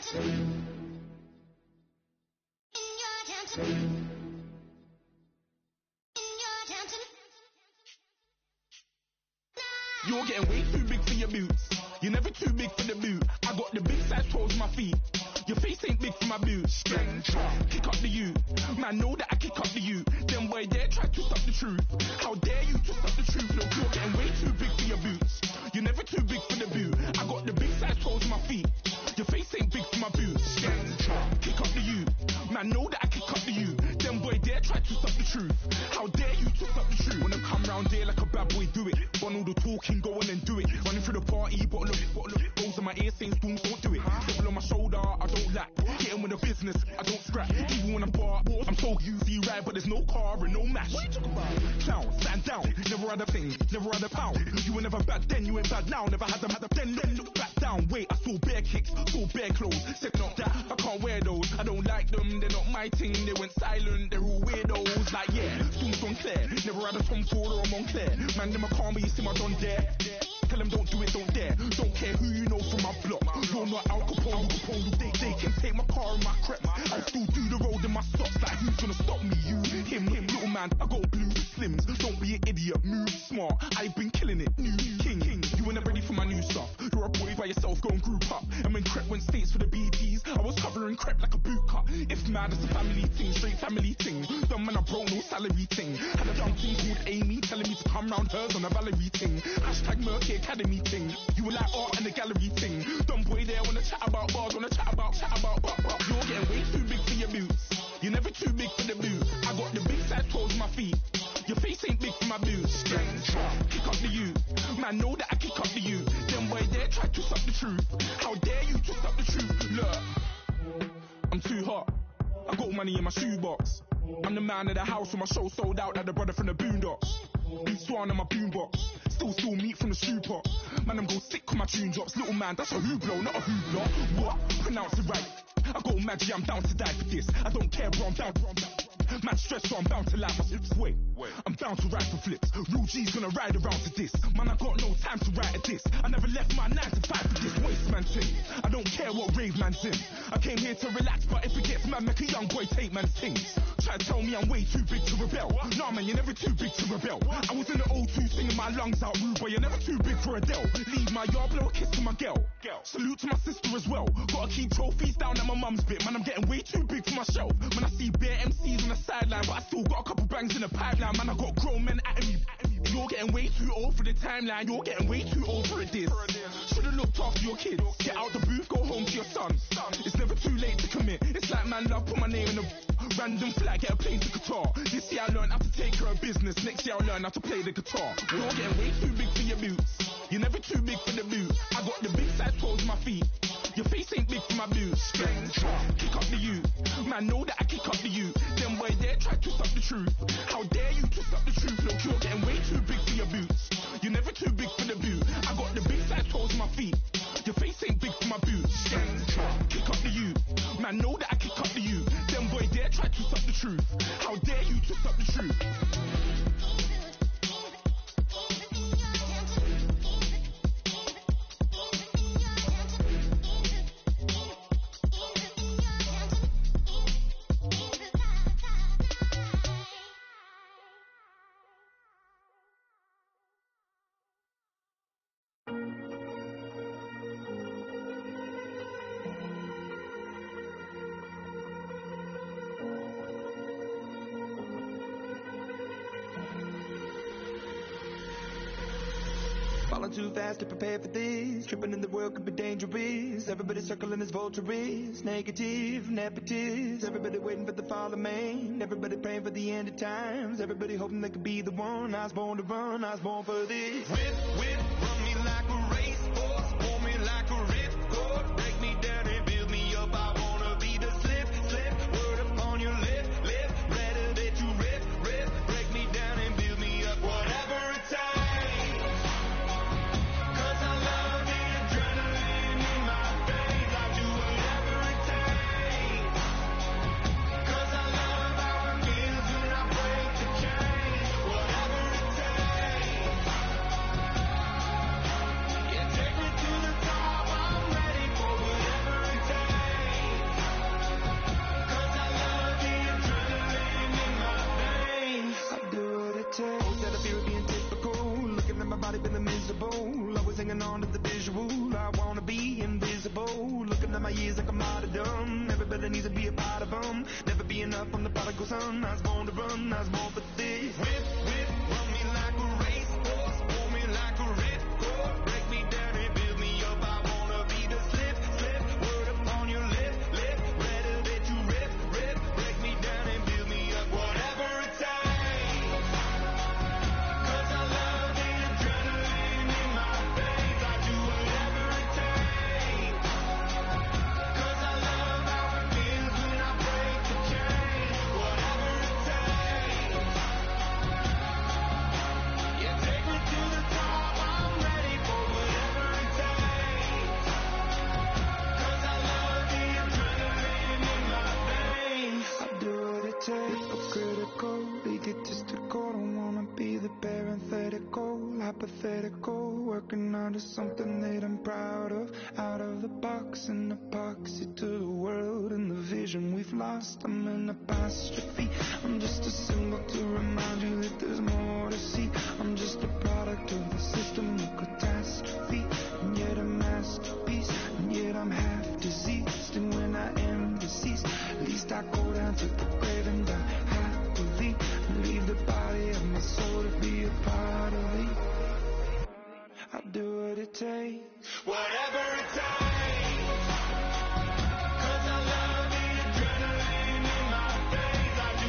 [SPEAKER 4] You're getting way too big for your boots. You're never too big for the boot. I got the big size toes on my feet. Your face ain't big for my boots. Kick up the you. Man, know that I kick up the you. Them boy there try to stop the truth. How dare you to stop the truth? Look, you're getting way too big for your boots. You're never too big for the boot. I got the big size toes on my feet. Your face ain't big for my boots. Kick up the you. Man, know that I kick up the you. Them boy there try to stop the truth. How dare you to stop the truth? Wanna come round there like a bad boy, do it. Want all the talking, go on and do it. Running through the party, but look. Goes in my ear saying spoons, don't do it. Double on my shoulder, I don't lack. Getting with the business, I don't scrap. Even when I'm bar, I'm so easy right, but there's no car and no match. What you talking about? Clown, stand down. Never had a thing, never had a pound. You were never bad then, you ain't bad now. Never had them, then look back down. Wait, I saw bare kicks, saw bare clothes. Said not that, I can't wear those. I don't like them, they're not my thing. They went silent, they're all weirdos. Like yeah, Storms on Claire. Never had a Tom Ford or a Montclair. Man, them a calm, but you see my Don there. Tell them don't do it, don't dare. Don't care who you know from my block. You're not Al Capone, they can take my car and my crepe. I still do the road in my socks. Like who's gonna stop me? You, him, little man. I got blue slims. Don't be an idiot, move smart. I've been killing it, new king. You ain't ready for my new stuff. You're a boy by yourself, go and group up. And when Crep went states for the BTs, I was covering Crep like a boot cut. If mad, it's a family thing, straight family thing. Dumb man, I broke no salary thing. Had a young thing called Amy telling me to come round hers on a Valerie thing. Hashtag Murky Academy thing. You were like art and the gallery thing. Dumb boy there wanna chat about bars, wanna chat about. You're getting way too big for your boots. You're never too big for the boot. I got the big size toes on my feet. Your face ain't big for my boots. Kick up the you. Man, know that I kick up the you. Them boy there try to stop the truth. How dare you to stop the truth? Look, I'm too hot. I got money in my shoebox. I'm the man of the house when my show sold out like the brother from the Boondocks. Beat Swan on my boombox. Still meat from the stew pot. Man, I'm go sick when my tune drops. Little man, that's a hooplo, not a hoopla. What? Pronounce it right. I got magic, I'm down to die for this. I don't care, bro, I'm down. Man stressed, so I'm bound to like my slips. Wait, I'm bound to ride for flips. Real G's gonna ride around to this. Man, I got no time to write a diss. I never left my 9 to 5 for this waste man thing. I don't care what rave man's in. I came here to relax, but if it gets mad, make a young boy take man's things. Try to tell me I'm way too big to rebel. Nah, man, you're never too big to rebel. I was in the O2 singing my lungs out, rude, but you're never too big for Adele. Leave my yard, blow a kiss to my girl. Salute to my sister as well. Gotta keep trophies down at my mum's bit. Man, I'm getting way too big for my shelf. Man, I see bare MCs on the sideline, but I still got a couple bangs in the pipeline. Man, I got grown men at me. You're getting way too old for the timeline. You're getting way too old for a diss. Should've looked after your kids. Get out the booth, go home to your son. It's never too late to commit. It's like man, love, put my name in a random flag, get a plane to Qatar. This year I learned how to take care of business. Next year I'll learn how to play the guitar. You're getting way too big for your boots. You're never too big for the boot. I got the big size toes on my feet. Your face ain't big for my boots. Kick up the you. Man, know that I kick up the you. Them boy there try to stop the truth. How dare you to stop the truth? Look, you're getting way too big for your boots. You're never too big for the boot. I got the big size toes on my feet. Your face ain't big for my boots. Kick up the you. Man, know that I kick up the you. Them boy there try to stop the truth. How dare you to stop the truth?
[SPEAKER 5] Falling too fast to prepare for this. Tripping in the world could be dangerous. Everybody circling as vultures. Negative, nepotist. Everybody waiting for the fall of man. Everybody praying for the end of times. Everybody hoping they could be the one. I was born to run, I was born for this. Whip, run me like a racehorse. Pull me like a ripcord. Break me down and build me up. I wanna be the slip. Word upon your lip. Better that you rip. Break me down and build me up. Whatever it takes. prodigal son, I was born to run, I was born for this. Whip, whip, run me like a racehorse, pull me like a ripcord, break me down and build me up. I wanna be the slip, slip, word upon your lip, lip, ready that you rip, rip, break me down and build me up. Whatever it takes, 'cause I love the adrenaline in my veins. I do whatever it takes, 'cause I love how it feels when I break the chain. Whatever it takes, yeah, take me to the top. I'm ready for whatever it takes, 'cause I love the adrenaline in my veins. I do what it takes, but critical, egotistical. Don't wanna be the parenthetical, hypothetical, working out of something that I'm proud of. Out of the box, an epoxy to the world and the vision we've lost. I'm an apostrophe. I'm just a symbol to remind you that there's more to see. I'm just a product of the system of catastrophe, and yet a masterpiece, and yet I'm half diseased. And when I am deceased, at least I go down to the grave and die happily, and leave the body of my soul to be a part of me. I do what it takes, whatever it takes, 'cause I love the adrenaline in my veins. I do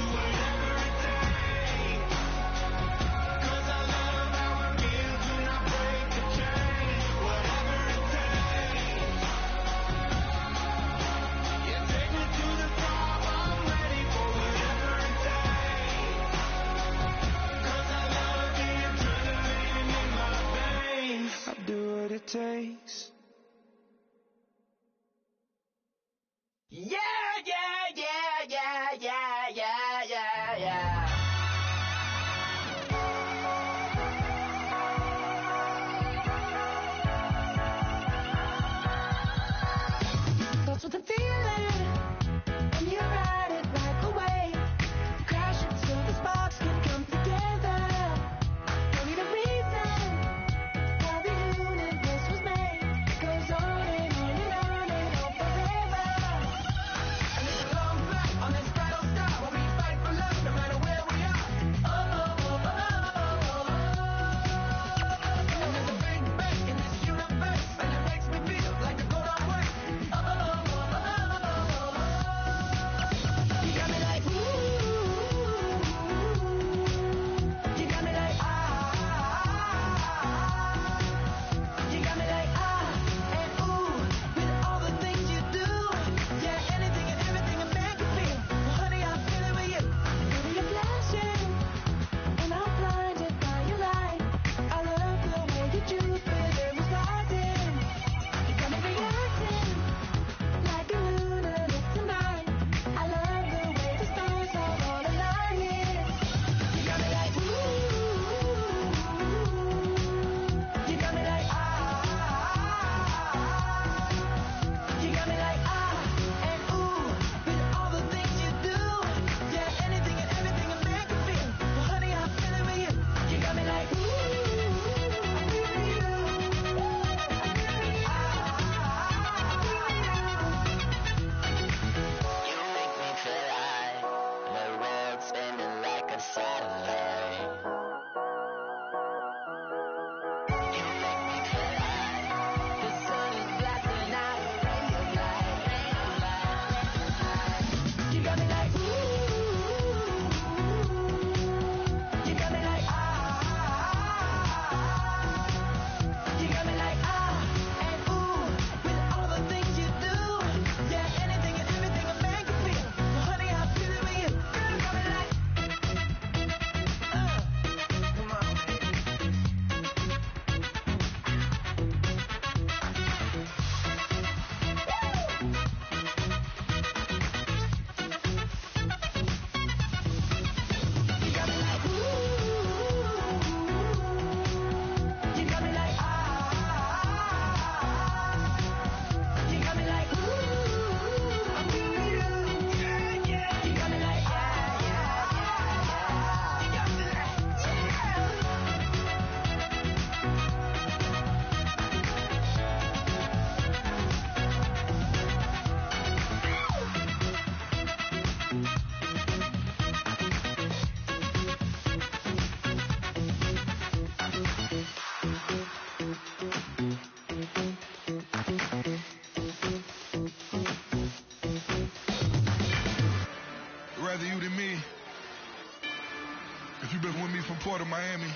[SPEAKER 4] If you've been with me from Port of Miami,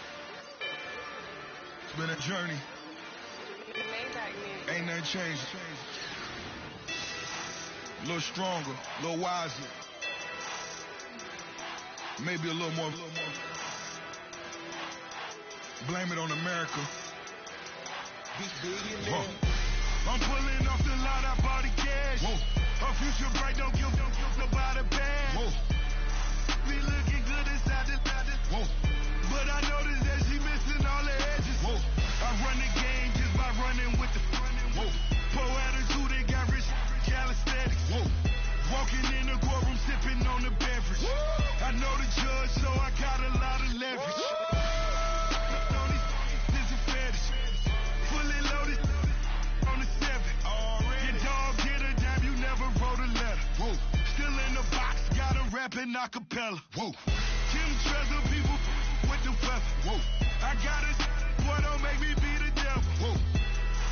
[SPEAKER 4] it's been a journey. Ain't nothing changed. A little stronger, a little wiser. Maybe a little more. Blame it on America. I'm pulling off the lot, I bought the cash. Whoa. Her future bright, don't give nobody bad. Whoa. Be looking good inside the whoa. But I noticed that she missing all the edges. Whoa. I run the game just by running with the whoa. Poor attitude, they got rich calisthenics. Whoa. Walking in the courtroom, sipping on the beverage. Whoa. I know the judge, so I got a lot of leverage. This is fetish. Fully loaded on the 7. Your dog get a dime, you never wrote a letter. Whoa. Still in the box, got a rapping a cappella. Whoa. Kim Treasure, people with the weapon. Whoa. I got it, boy, don't make me be the devil. Whoa.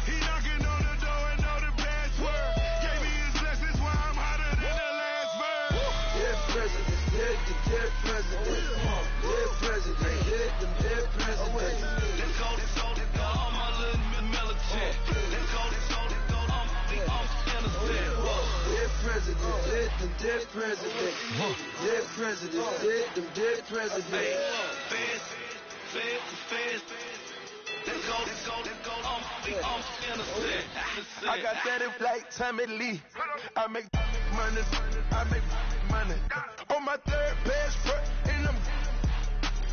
[SPEAKER 4] He knocking on the door and know the password. Gave me his lessons why I'm hotter than the last verse.
[SPEAKER 5] Dead presidents, dead the dead presidents. Dead presidents, dead them dead presidents.
[SPEAKER 3] Let's go, all my little militant. Let's go, I'm innocent.
[SPEAKER 5] Dead presidents, dead them dead presidents. Dead presidents, dead them dead presidents.
[SPEAKER 3] Fast. Let's go, I'm innocent.
[SPEAKER 4] I got 30 flights, Tommy Lee. I make money. On my third passport, and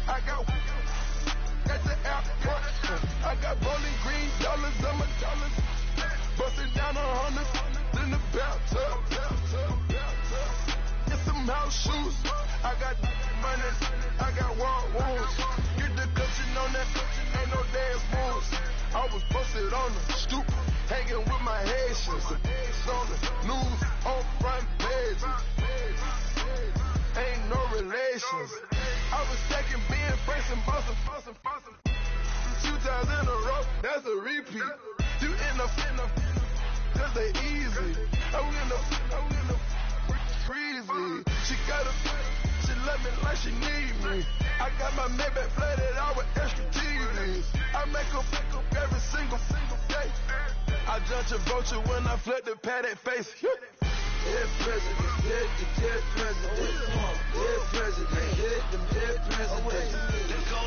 [SPEAKER 4] I got the airport. I got rolling green dollars on my dollars. Busting down 100 in the bathtub. Get some house shoes. I got money. I got war wounds. Get the cushion on that. Ain't no dance moves. I was posted on the stoop, hanging with my Haitians. On the news, on front pages. Ain't no relations. I was stacking being Franks and Boston. 2 times in a row, that's a repeat. You in the just they easy. I'm in the freezy. She love me like she need me. I got my Maybach flooded out with extra TVs. I make up every single day. I judge a vulture when I flip the padded face.
[SPEAKER 5] Dead presidents, dead the dead presidents. Dead presidents, dead them dead presidents.
[SPEAKER 3] Let's go,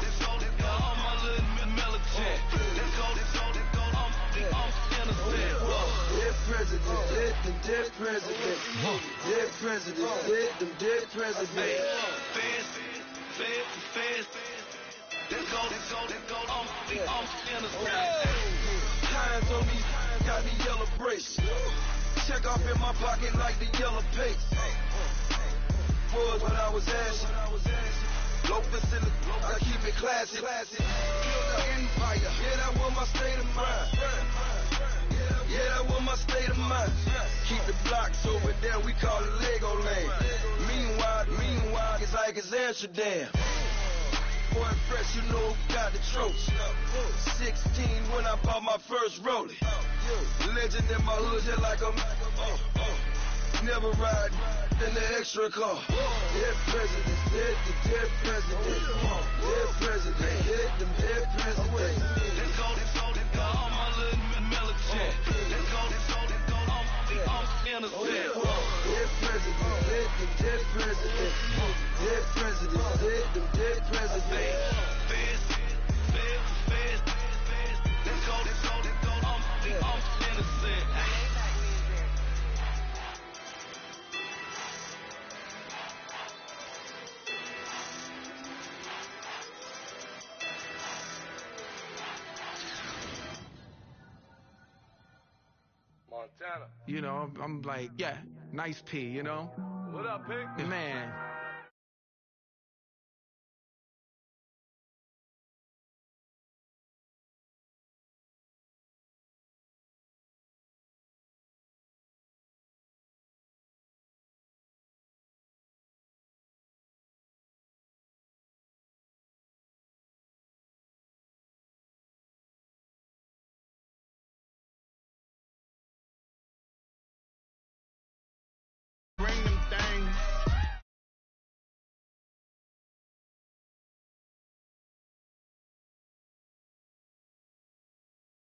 [SPEAKER 3] all my little militant. Let's go, I'm innocent.
[SPEAKER 5] Dead presidents, dead them dead presidents. Dead presidents, dead them dead presidents.
[SPEAKER 3] Fast. Let's go, I'm innocent.
[SPEAKER 5] Hands on me, got the yellow brace. Check off in my pocket like the yellow paste. Was what I was asking. Loafers in the I keep it classy. Build an empire. Yeah, that was my state of mind. Yeah, that was my state of mind. Keep the blocks over there, we call it Lego Land. Meanwhile, it's like it's Amsterdam. Boy, fresh, you know who got the tropes. 16 when I bought my first rollie. Legend in my hood, just like I'm never ride in the extra car. Dead presidents, dead the dead presidents. Dead presidents, dead them dead presidents.
[SPEAKER 3] Let's go, all my little militant. Let's go, I'm innocent.
[SPEAKER 5] Dead presidents, dead the dead presidents. Dead presidents, dead them dead presidents.
[SPEAKER 3] Fast. Let's go, I'm innocent.
[SPEAKER 6] Montana.
[SPEAKER 7] You know, I'm like, yeah, nice P, you know?
[SPEAKER 6] What up, Pink?
[SPEAKER 7] Man,